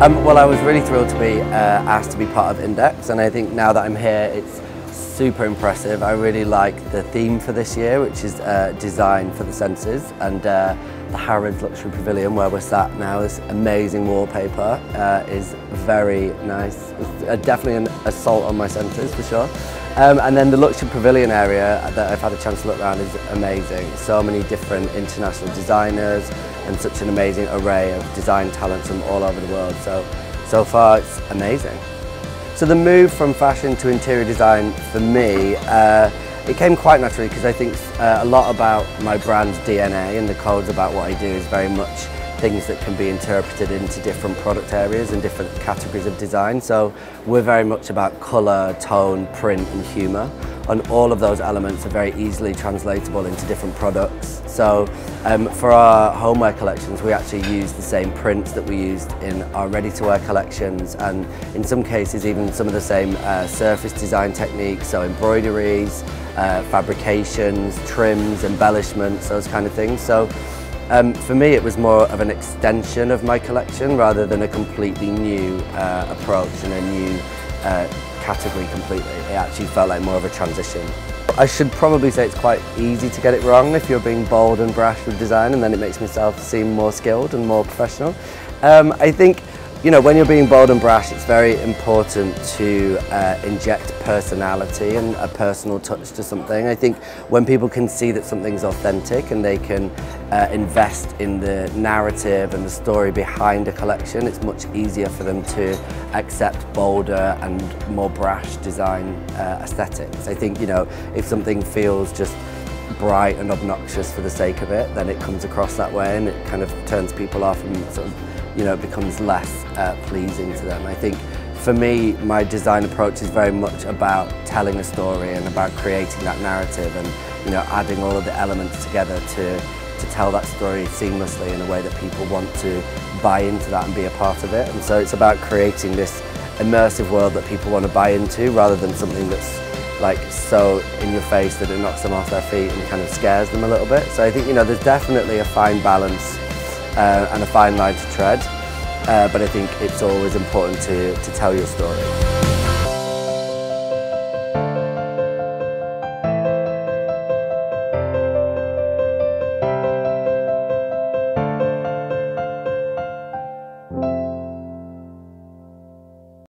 Well, I was really thrilled to be asked to be part of Index, and I think now that I'm here, it's super impressive. I really like the theme for this year, which is design for the senses, and the Harrods Luxury Pavilion, where we're sat now, is amazing wallpaper, is very nice. It's definitely an assault on my senses, for sure. And then the Luxury Pavilion area that I've had a chance to look around is amazing. So many different international designers and such an amazing array of design talents from all over the world. So far it's amazing. So the move from fashion to interior design for me, it came quite naturally because I think a lot about my brand's DNA and the codes about what I do is very much things that can be interpreted into different product areas and different categories of design. So we're very much about colour, tone, print and humour, and all of those elements are very easily translatable into different products. So for our homeware collections, we actually use the same prints that we used in our ready-to-wear collections, and in some cases even some of the same surface design techniques, so embroideries, fabrications, trims, embellishments, those kind of things. So for me it was more of an extension of my collection rather than a completely new approach and a new category completely. It actually felt like more of a transition. I should probably say it's quite easy to get it wrong if you're being bold and brash with design, and then it makes myself seem more skilled and more professional. I think, you know, when you're being bold and brash, it's very important to inject personality and a personal touch to something. I think when people can see that something's authentic and they can invest in the narrative and the story behind a collection, it's much easier for them to accept bolder and more brash design aesthetics. I think, you know, if something feels just bright and obnoxious for the sake of it, then it comes across that way and it kind of turns people off and sort of, you know, becomes less pleasing to them. I think for me, my design approach is very much about telling a story and about creating that narrative and, you know, adding all of the elements together to tell that story seamlessly in a way that people want to buy into that and be a part of it. And so it's about creating this immersive world that people want to buy into rather than something that's like so in your face that it knocks them off their feet and kind of scares them a little bit. So I think, you know, there's definitely a fine balance and a fine line to tread, but I think it's always important to tell your story.